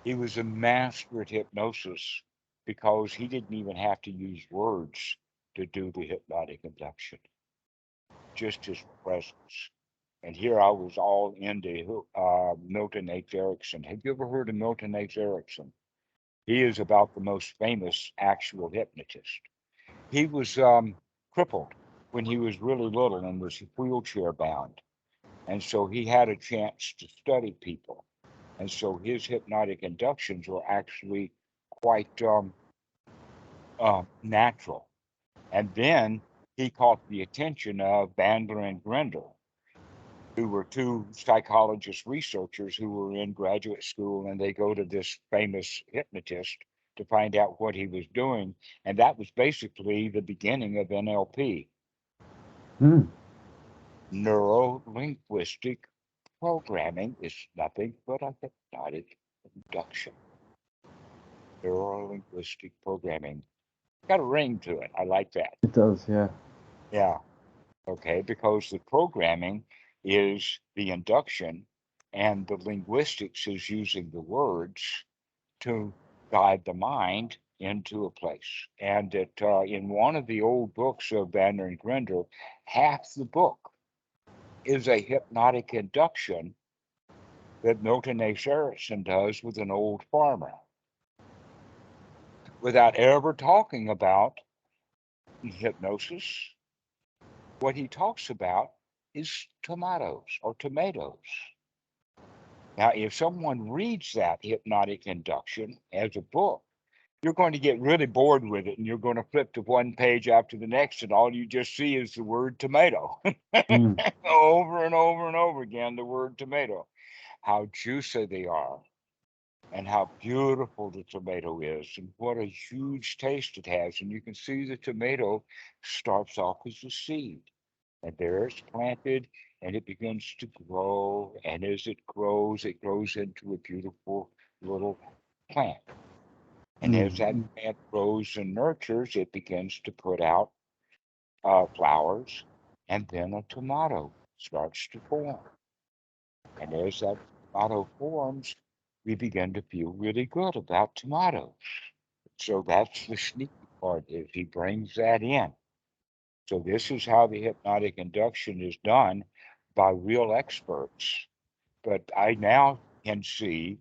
He was a master at hypnosis because he didn't even have to use words to do the hypnotic induction, just his presence. And here I was all into Milton H. Erickson. Have you ever heard of Milton H. Erickson? He is about the most famous actual hypnotist. He was crippled when he was really little and was wheelchair bound. And so he had a chance to study people. And so his hypnotic inductions were actually quite natural. And then he caught the attention of Bandler and Grindle, who were two psychologist researchers who were in graduate school, and they go to this famous hypnotist to find out what he was doing. And that was basically the beginning of NLP, Hmm. neuro linguistic programming. Is nothing but a hypnotic induction. Neuro linguistic programming. Got a ring to it. I like that. It does, yeah. Yeah. Okay. Because the programming is the induction, and the linguistics is using the words to guide the mind into a place. And that in one of the old books of Banner and Grinder, half the book is a hypnotic induction that Milton A. Erickson does with an old farmer without ever talking about hypnosis. What he talks about is tomatoes or tomatoes. Now, if someone reads that hypnotic induction as a book, you're going to get really bored with it, and you're going to flip to one page after the next, and all you just see is the word tomato. Hmm. Over and over and over again, the word tomato. How juicy they are, and how beautiful the tomato is, and what a huge taste it has. And you can see the tomato starts off as a seed, and there it's planted, and it begins to grow. And as it grows into a beautiful little plant. And as that Hmm. plant grows and nurtures, it begins to put out flowers, and then a tomato starts to form. And as that tomato forms, we begin to feel really good about tomatoes. So that's the sneaky part, is he brings that in. So this is how the hypnotic induction is done by real experts. But I now can see,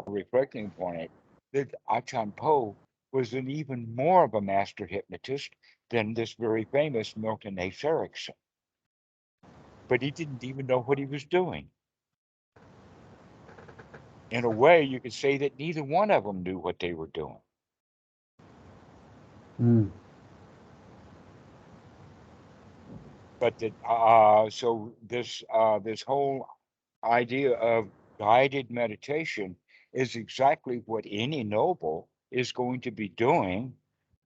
reflecting upon it, that Achan Po was an even more of a master hypnotist than this very famous Milton A. Erickson. But he didn't even know what he was doing. In a way, you could say that neither one of them knew what they were doing. Hmm. But that so this whole idea of guided meditation is exactly what any noble is going to be doing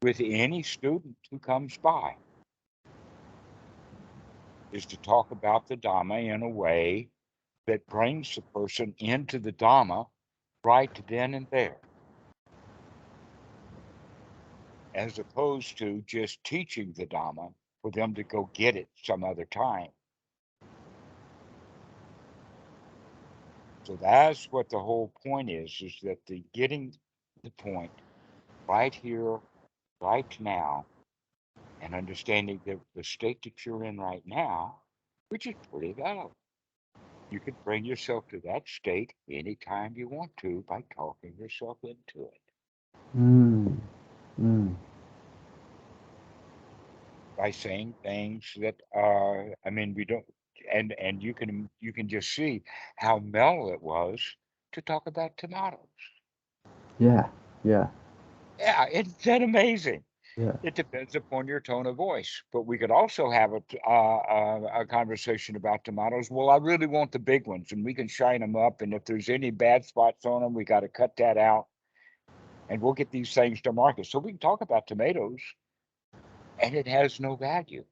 with any student who comes by, is to talk about the Dhamma in a way that brings the person into the Dhamma right then and there, as opposed to just teaching the Dhamma for them to go get it some other time. So that's what the whole point is that the getting the point right here, right now, and understanding that the state that you're in right now, which is pretty low, you can bring yourself to that state anytime you want to by talking yourself into it. Mm. Mm. by saying things that I mean we don't, and you can just see how mellow it was to talk about tomatoes. Yeah. Yeah. Yeah, isn't that amazing? Yeah. It depends upon your tone of voice, but we could also have a conversation about tomatoes. Well, I really want the big ones, and we can shine them up. And if there's any bad spots on them, we got to cut that out, and we'll get these things to market. So we can talk about tomatoes, and it has no value,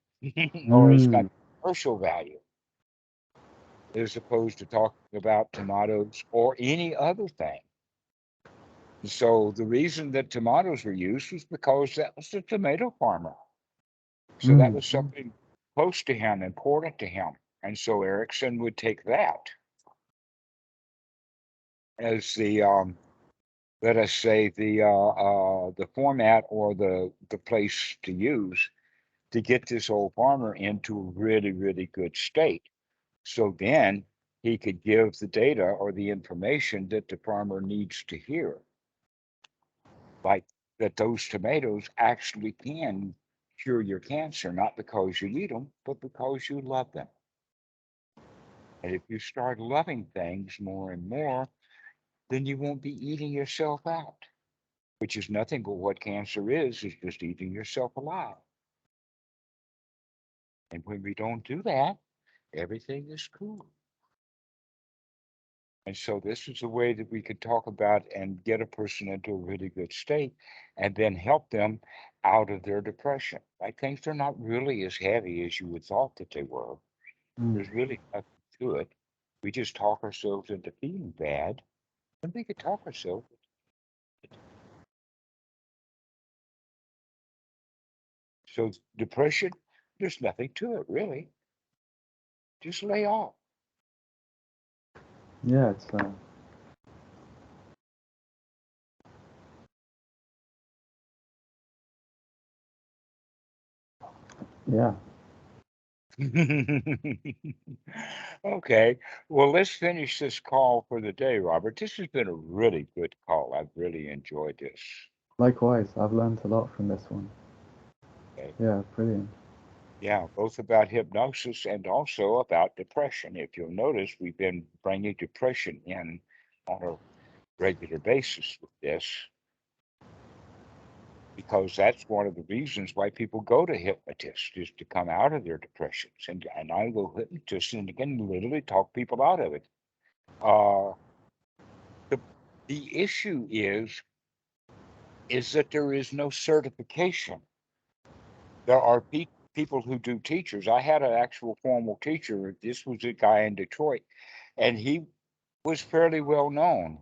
or it's got Mm. commercial value, as opposed to talking about tomatoes or any other thing. So the reason that tomatoes were used was because that was the tomato farmer. So that Mm. was something close to him, important to him. And so Erickson would take that as the let us say the format or the place to use to get this old farmer into a really, really good state. So then he could give the data or the information that the farmer needs to hear, like that those tomatoes actually can cure your cancer, not because you eat them, but because you love them. And if you start loving things more and more, then you won't be eating yourself out, which is nothing but what cancer is just eating yourself alive. And when we don't do that, everything is cool. And so this is a way that we could talk about and get a person into a really good state and then help them out of their depression. I think they're not really as heavy as you would thought that they were. Mm. There's really nothing to it. We just talk ourselves into feeling bad, and we could talk ourselves. So depression, there's nothing to it really. Just lay off. Yeah. It's yeah. Okay. Well, let's finish this call for the day, Robert. This has been a really good call. I've really enjoyed this. Likewise, I've learned a lot from this one. Okay. Yeah. Brilliant. Yeah, both about hypnosis and also about depression. If you'll notice, we've been bringing depression in on a regular basis with this, because that's one of the reasons why people go to hypnotists is to come out of their depressions. And I go hypnotist and can literally talk people out of it. Uh, the the issue is that there is no certification. There are people who do teachers. I had an actual formal teacher. This was a guy in Detroit, and he was fairly well known,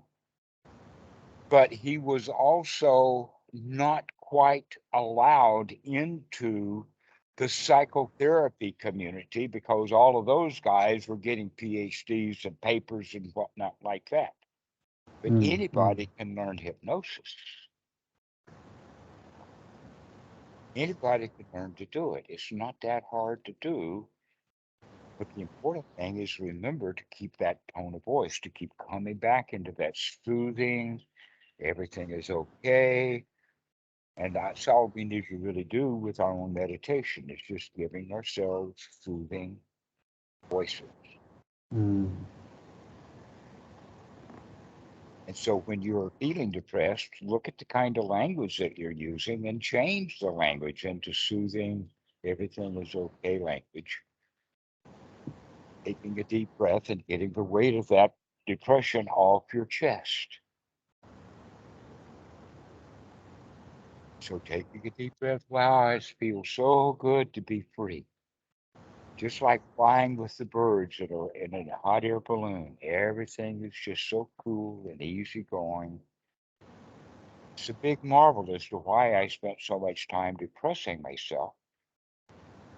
but he was also not quite allowed into the psychotherapy community because all of those guys were getting PhDs and papers and whatnot like that. But Mm. Mm. anybody can learn hypnosis. Anybody can learn to do it. It's not that hard to do. But the important thing is remember to keep that tone of voice, to keep coming back into that soothing, everything is okay. And that's all we need to really do with our own meditation is just giving ourselves soothing voices. Mm. And so when you're feeling depressed, look at the kind of language that you're using and change the language into soothing, everything is okay language. Taking a deep breath and getting the weight of that depression off your chest. So taking a deep breath, wow, it feels so good to be free. Just like flying with the birds that are in a hot air balloon. Everything is just so cool and easy going. It's a big marvel as to why I spent so much time depressing myself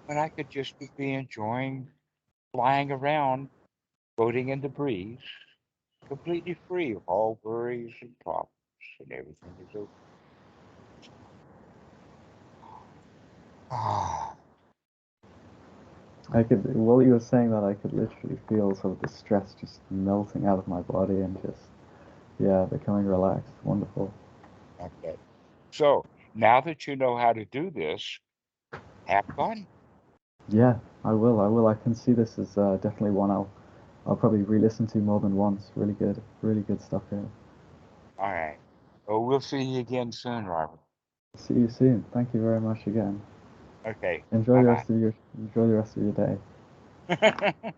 when I could just be enjoying flying around, floating in the breeze, completely free of all worries and problems, and everything is okay. Ah, I could, while you were saying that, I could literally feel sort of the stress just melting out of my body and just, yeah, becoming relaxed. Wonderful. okay. So now that you know how to do this, have fun. Yeah, I will. I will. I can see this as definitely one I'll probably re-listen to more than once. Really good stuff here. All right. Well, we'll see you again soon, Robert. See you soon. Thank you very much again. Okay. Enjoy the rest of your day. Bye-bye.